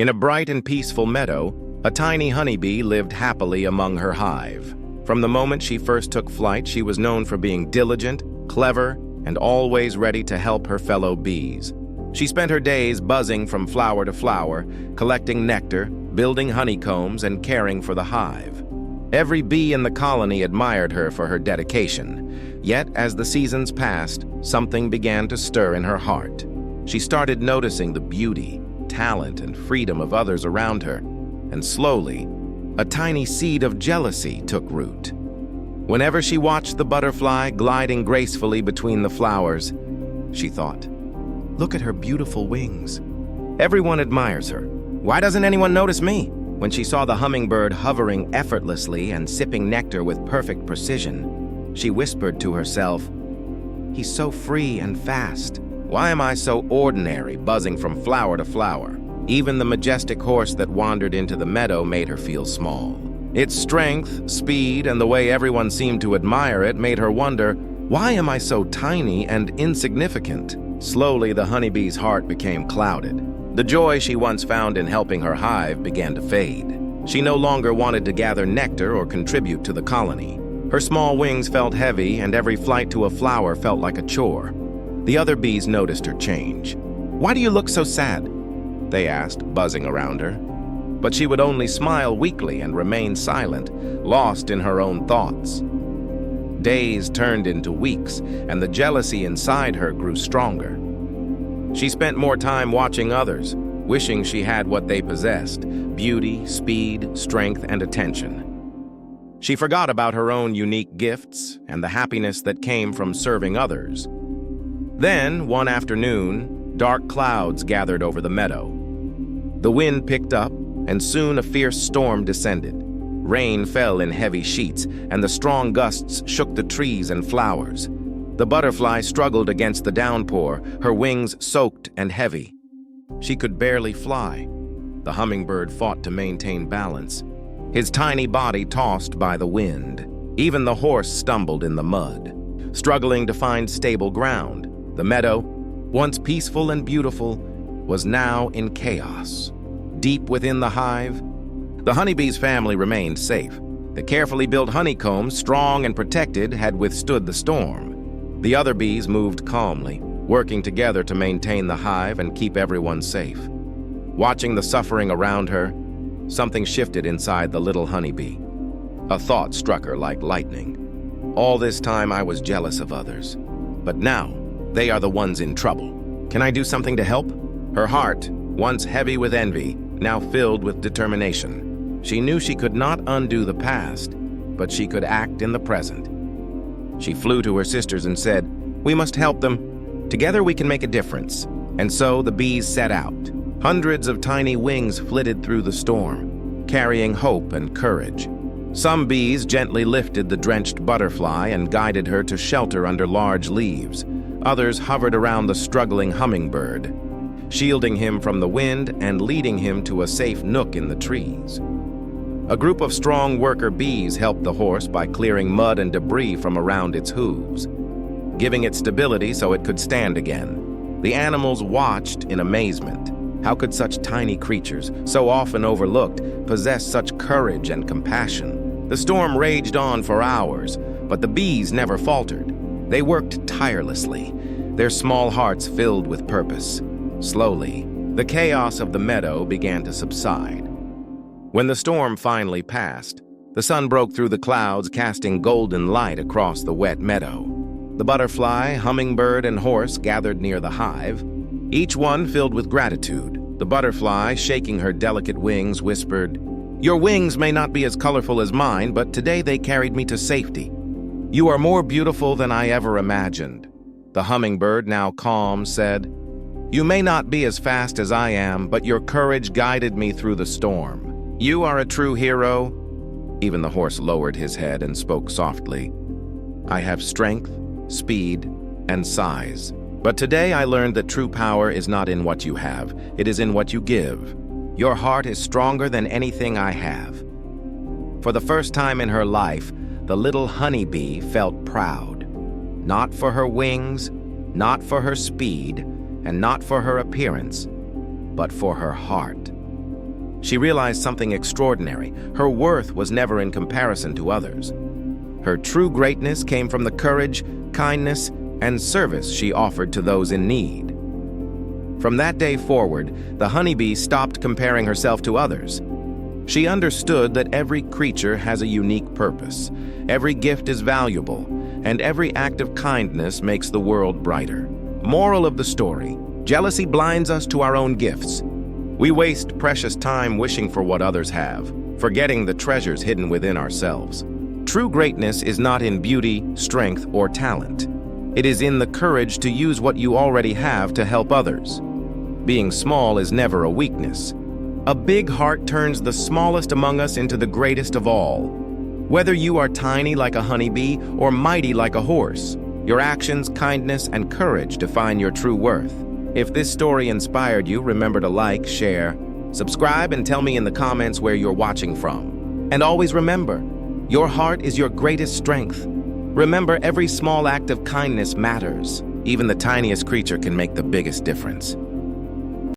In a bright and peaceful meadow, a tiny honeybee lived happily among her hive. From the moment she first took flight, she was known for being diligent, clever, and always ready to help her fellow bees. She spent her days buzzing from flower to flower, collecting nectar, building honeycombs, and caring for the hive. Every bee in the colony admired her for her dedication. Yet, as the seasons passed, something began to stir in her heart. She started noticing the beauty, talent, and freedom of others around her, and slowly, a tiny seed of jealousy took root. Whenever she watched the butterfly gliding gracefully between the flowers, she thought, "Look at her beautiful wings. Everyone admires her. Why doesn't anyone notice me?" When she saw the hummingbird hovering effortlessly and sipping nectar with perfect precision, she whispered to herself, "He's so free and fast. Why am I so ordinary, buzzing from flower to flower?" Even the majestic horse that wandered into the meadow made her feel small. Its strength, speed, and the way everyone seemed to admire it made her wonder, "Why am I so tiny and insignificant?" Slowly, the honeybee's heart became clouded. The joy she once found in helping her hive began to fade. She no longer wanted to gather nectar or contribute to the colony. Her small wings felt heavy, and every flight to a flower felt like a chore. The other bees noticed her change. "Why do you look so sad?" they asked, buzzing around her. But she would only smile weakly and remain silent, lost in her own thoughts. Days turned into weeks, and the jealousy inside her grew stronger. She spent more time watching others, wishing she had what they possessed: beauty, speed, strength, and attention. She forgot about her own unique gifts and the happiness that came from serving others. Then, one afternoon, dark clouds gathered over the meadow. The wind picked up, and soon a fierce storm descended. Rain fell in heavy sheets, and the strong gusts shook the trees and flowers. The butterfly struggled against the downpour, her wings soaked and heavy. She could barely fly. The hummingbird fought to maintain balance, his tiny body tossed by the wind. Even the horse stumbled in the mud, struggling to find stable ground. The meadow, once peaceful and beautiful, was now in chaos. Deep within the hive, the honeybee's family remained safe. The carefully built honeycombs, strong and protected, had withstood the storm. The other bees moved calmly, working together to maintain the hive and keep everyone safe. Watching the suffering around her, something shifted inside the little honeybee. A thought struck her like lightning. All this time I was jealous of others, but now they are the ones in trouble. Can I do something to help? Her heart, once heavy with envy, now filled with determination. She knew she could not undo the past, but she could act in the present. She flew to her sisters and said, "We must help them. Together we can make a difference." And so the bees set out. Hundreds of tiny wings flitted through the storm, carrying hope and courage. Some bees gently lifted the drenched butterfly and guided her to shelter under large leaves. Others hovered around the struggling hummingbird, shielding him from the wind and leading him to a safe nook in the trees. A group of strong worker bees helped the horse by clearing mud and debris from around its hooves, giving it stability so it could stand again. The animals watched in amazement. How could such tiny creatures, so often overlooked, possess such courage and compassion? The storm raged on for hours, but the bees never faltered. They worked tirelessly, their small hearts filled with purpose. Slowly, the chaos of the meadow began to subside. When the storm finally passed, the sun broke through the clouds, casting golden light across the wet meadow. The butterfly, hummingbird, and horse gathered near the hive, each one filled with gratitude. The butterfly, shaking her delicate wings, whispered, "Your wings may not be as colorful as mine, but today they carried me to safety. You are more beautiful than I ever imagined." The hummingbird, now calm, said, "You may not be as fast as I am, but your courage guided me through the storm. You are a true hero." Even the horse lowered his head and spoke softly, "I have strength, speed, and size. But today I learned that true power is not in what you have, it is in what you give. Your heart is stronger than anything I have." For the first time in her life, the little honeybee felt proud. Not for her wings, not for her speed, and not for her appearance, but for her heart. she realized something extraordinary. Her worth was never in comparison to others. Her true greatness came from the courage, kindness, and service she offered to those in need. From that day forward, the honeybee stopped comparing herself to others. She understood that every creature has a unique purpose, every gift is valuable, and every act of kindness makes the world brighter. Moral of the story: jealousy blinds us to our own gifts. We waste precious time wishing for what others have, forgetting the treasures hidden within ourselves. True greatness is not in beauty, strength, or talent. It is in the courage to use what you already have to help others. Being small is never a weakness. A big heart turns the smallest among us into the greatest of all. Whether you are tiny like a honeybee or mighty like a horse, your actions, kindness, and courage define your true worth. If this story inspired you, remember to like, share, subscribe, and tell me in the comments where you're watching from. And always remember, your heart is your greatest strength. Remember, every small act of kindness matters. Even the tiniest creature can make the biggest difference.